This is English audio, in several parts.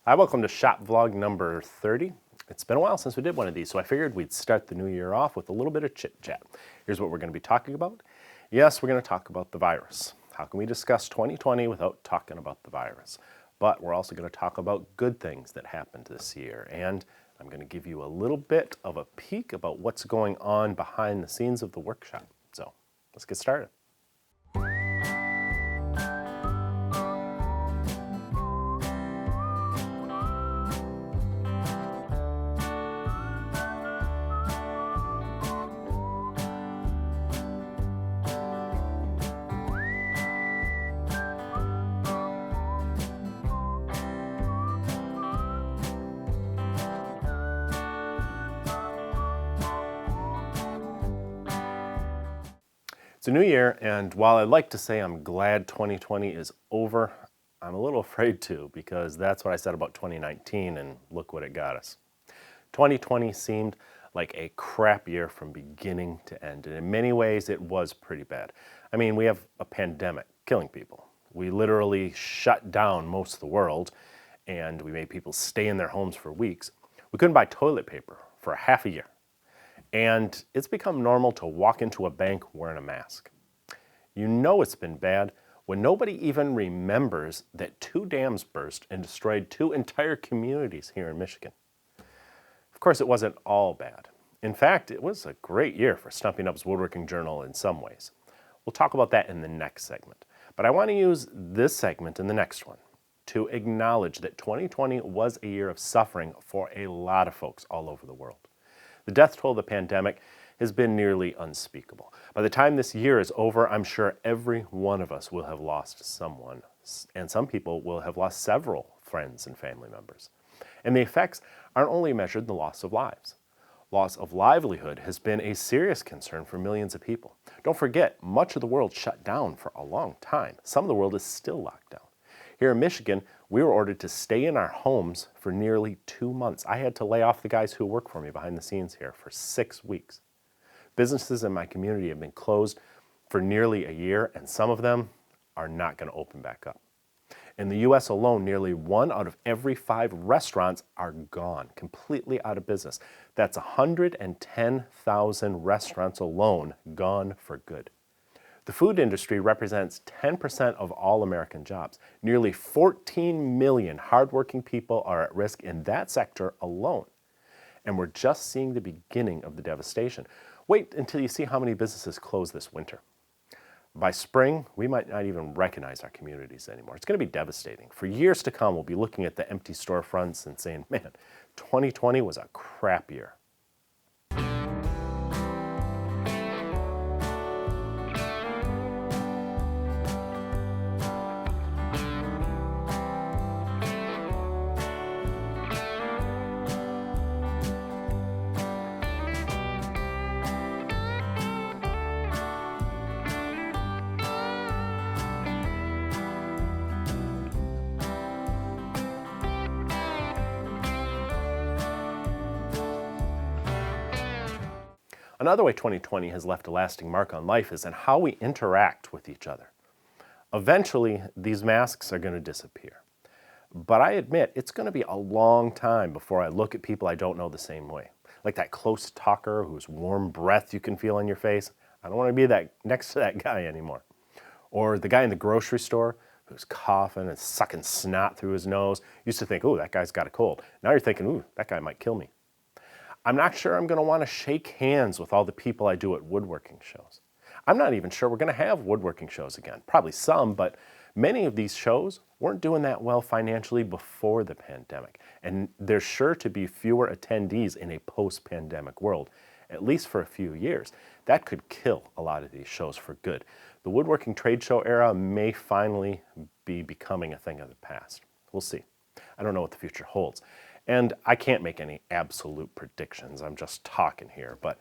Hi, welcome to Shop Vlog number 30. It's been a while since we did one of these, so I figured we'd start the new year off with a little bit of chit-chat. Here's what we're going to be talking about. Yes, we're going to talk about the virus. How can we discuss 2020 without talking about the virus? But we're also going to talk about good things that happened this year, and I'm going to give you a little bit of a peek about what's going on behind the scenes of the workshop. So let's get started. It's a new year, and while I'd like to say I'm glad 2020 is over, I'm a little afraid to, because that's what I said about 2019, and look what it got us. 2020 seemed like a crap year from beginning to end, and in many ways it was pretty bad. I mean, we have a pandemic killing people. We literally shut down most of the world, and we made people stay in their homes for weeks. We couldn't buy toilet paper for half a year. And it's become normal to walk into a bank wearing a mask. You know it's been bad when nobody even remembers that 2 dams burst and destroyed 2 entire communities here in Michigan. Of course, it wasn't all bad. In fact, it was a great year for Stumpy Nubs Woodworking Journal in some ways. We'll talk about that in the next segment. But I want to use this segment and the next one to acknowledge that 2020 was a year of suffering for a lot of folks all over the world. The death toll of the pandemic has been nearly unspeakable. By the time this year is over, I'm sure every one of us will have lost someone, and some people will have lost several friends and family members. And the effects aren't only measured in the loss of lives. Loss of livelihood has been a serious concern for millions of people. Don't forget, much of the world shut down for a long time. Some of the world is still locked down. Here in Michigan, we were ordered to stay in our homes for nearly 2 months. I had to lay off the guys who work for me behind the scenes here for 6 weeks. Businesses in my community have been closed for nearly a year, and some of them are not going to open back up. In the U.S. alone, nearly 1 out of every 5 restaurants are gone, completely out of business. That's 110,000 restaurants alone gone for good. The food industry represents 10% of all American jobs. Nearly 14 million hardworking people are at risk in that sector alone. And we're just seeing the beginning of the devastation. Wait until you see how many businesses close this winter. By spring, we might not even recognize our communities anymore. It's going to be devastating. For years to come, we'll be looking at the empty storefronts and saying, man, 2020 was a crap year. Another way 2020 has left a lasting mark on life is in how we interact with each other. Eventually, these masks are going to disappear. But I admit, it's going to be a long time before I look at people I don't know the same way. Like that close talker whose warm breath you can feel on your face. I don't want to be next to that guy anymore. Or the guy in the grocery store who's coughing and sucking snot through his nose. Used to think, oh, that guy's got a cold. Now you're thinking, ooh, that guy might kill me. I'm not sure I'm going to want to shake hands with all the people I do at woodworking shows. I'm not even sure we're going to have woodworking shows again. Probably some, but many of these shows weren't doing that well financially before the pandemic. And there's sure to be fewer attendees in a post-pandemic world, at least for a few years. That could kill a lot of these shows for good. The woodworking trade show era may finally be becoming a thing of the past. We'll see. I don't know what the future holds. And I can't make any absolute predictions. I'm just talking here. But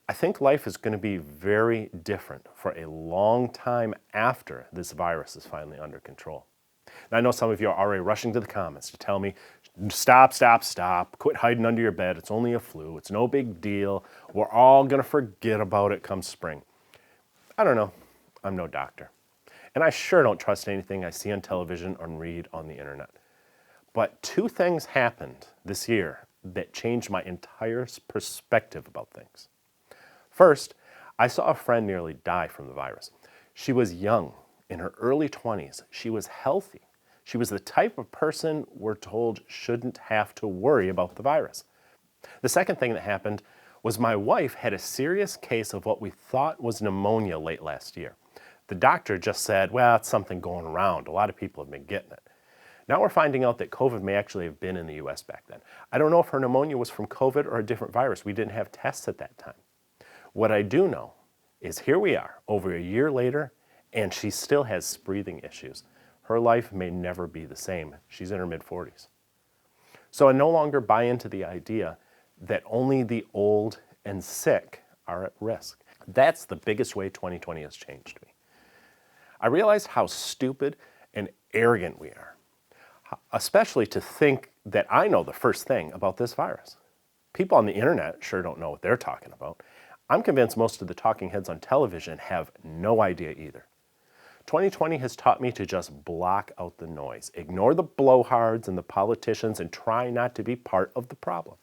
I think life is going to be very different for a long time after this virus is finally under control. Now, I know some of you are already rushing to the comments to tell me, stop, quit hiding under your bed. It's only a flu. It's no big deal. We're all going to forget about it come spring. I don't know. I'm no doctor. And I sure don't trust anything I see on television or read on the internet. But two things happened this year that changed my entire perspective about things. First, I saw a friend nearly die from the virus. She was young, in her early 20s. She was healthy. She was the type of person we're told shouldn't have to worry about the virus. The second thing that happened was my wife had a serious case of what we thought was pneumonia late last year. The doctor just said, well, it's something going around. A lot of people have been getting it. Now we're finding out that COVID may actually have been in the US back then. I don't know if her pneumonia was from COVID or a different virus. We didn't have tests at that time. What I do know is here we are, over a year later, and she still has breathing issues. Her life may never be the same. She's in her mid-40s. So I no longer buy into the idea that only the old and sick are at risk. That's the biggest way 2020 has changed me. I realized how stupid and arrogant we are, especially to think that I know the first thing about this virus. People on the internet sure don't know what they're talking about. I'm convinced most of the talking heads on television have no idea either. 2020 has taught me to just block out the noise, ignore the blowhards and the politicians, and try not to be part of the problem.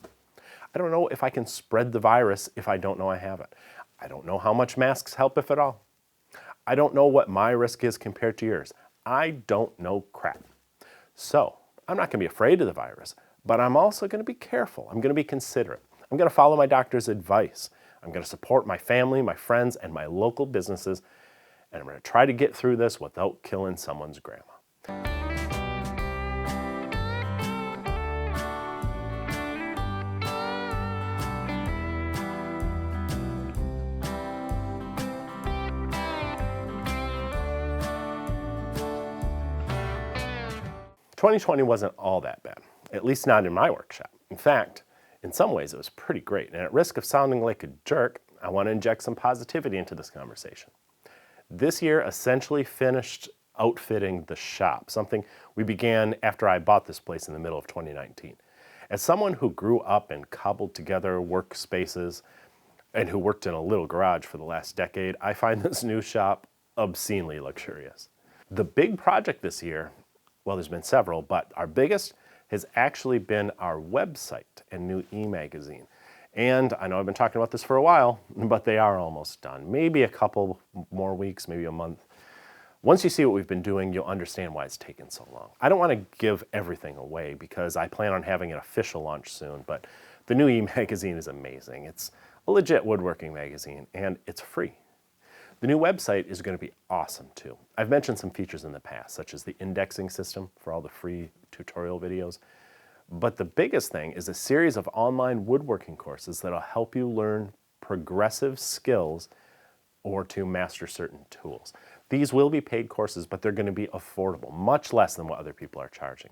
I don't know if I can spread the virus if I don't know I have it. I don't know how much masks help, if at all. I don't know what my risk is compared to yours. I don't know crap. So I'm not going to be afraid of the virus, but I'm also going to be careful. I'm going to be considerate. I'm going to follow my doctor's advice. I'm going to support my family, my friends, and my local businesses, and I'm going to try to get through this without killing someone's grandma. "2020 wasn't all that bad, at least not in my workshop. In fact, in some ways it was pretty great, and at risk of sounding like a jerk, I want to inject some positivity into this conversation. This year essentially finished outfitting the shop, something we began after I bought this place in the middle of 2019. As someone who grew up and cobbled together workspaces and who worked in a little garage for the last decade, I find this new shop obscenely luxurious. The big project this year, well, there's been several, but our biggest has actually been our website and new e-magazine. And I know I've been talking about this for a while, but they are almost done. Maybe a couple more weeks, maybe a month. Once you see what we've been doing, you'll understand why it's taken so long. I don't want to give everything away because I plan on having an official launch soon, but the new e-magazine is amazing. It's a legit woodworking magazine, and it's free. The new website is going to be awesome too. I've mentioned some features in the past, such as the indexing system for all the free tutorial videos. But the biggest thing is a series of online woodworking courses that'll help you learn progressive skills or to master certain tools. These will be paid courses, but they're going to be affordable, much less than what other people are charging.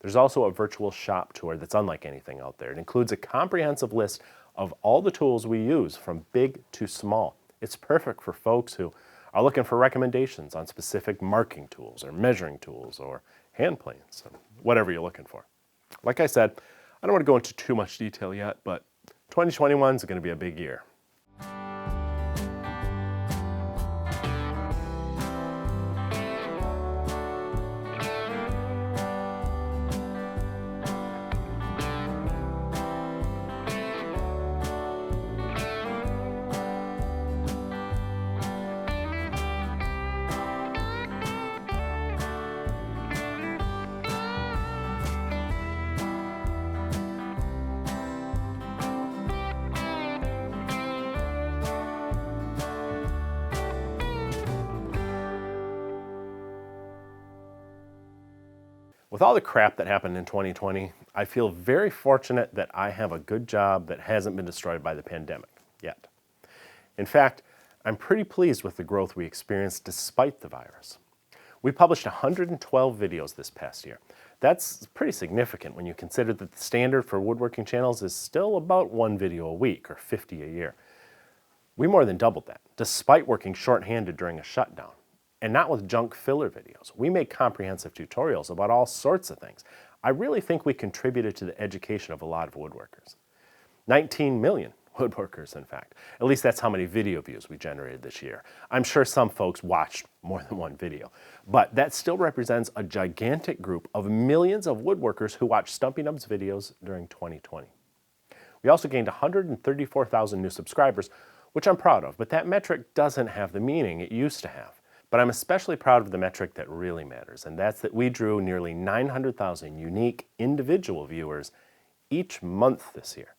There's also a virtual shop tour that's unlike anything out there. It includes a comprehensive list of all the tools we use, from big to small. It's perfect for folks who are looking for recommendations on specific marking tools or measuring tools or hand planes, whatever you're looking for. Like I said, I don't want to go into too much detail yet, but 2021 is going to be a big year. With all the crap that happened in 2020, I feel very fortunate that I have a good job that hasn't been destroyed by the pandemic yet. In fact, I'm pretty pleased with the growth we experienced despite the virus. We published 112 videos this past year. That's pretty significant when you consider that the standard for woodworking channels is still about 1 video a week, or 50 a year. We more than doubled that, despite working shorthanded during a shutdown. And not with junk filler videos. We make comprehensive tutorials about all sorts of things. I really think we contributed to the education of a lot of woodworkers. 19 million woodworkers, in fact. At least that's how many video views we generated this year. I'm sure some folks watched more than one video, but that still represents a gigantic group of millions of woodworkers who watched Stumpy Nubs videos during 2020. We also gained 134,000 new subscribers, which I'm proud of, but that metric doesn't have the meaning it used to have. But I'm especially proud of the metric that really matters, and that's that we drew nearly 900,000 unique individual viewers each month this year.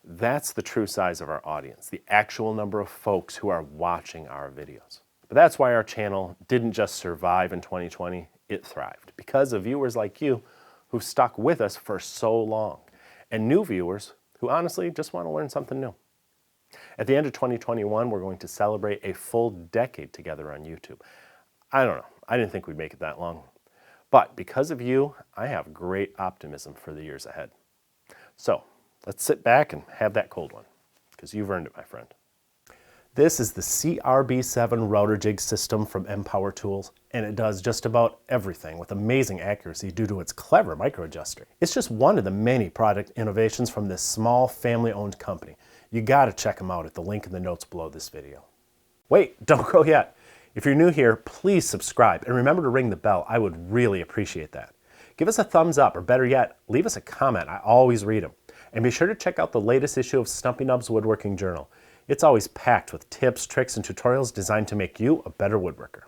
That's the true size of our audience, the actual number of folks who are watching our videos. But that's why our channel didn't just survive in 2020, it thrived, because of viewers like you who stuck with us for so long, and new viewers who honestly just want to learn something new. At the end of 2021, we're going to celebrate a full decade together on YouTube. I don't know, I didn't think we'd make it that long. But because of you, I have great optimism for the years ahead. So let's sit back and have that cold one, because you've earned it, my friend. This is the CRB7 router jig system from MPower tools, and it does just about everything with amazing accuracy due to its clever micro adjuster. It's just one of the many product innovations from this small family-owned company. You gotta check them out at the link in the notes below this video. Wait, don't go yet. If you're new here, please subscribe and remember to ring the bell. I would really appreciate that. Give us a thumbs up, or better yet, leave us a comment. I always read them. And be sure to check out the latest issue of Stumpy Nubs Woodworking Journal. It's always packed with tips, tricks, and tutorials designed to make you a better woodworker.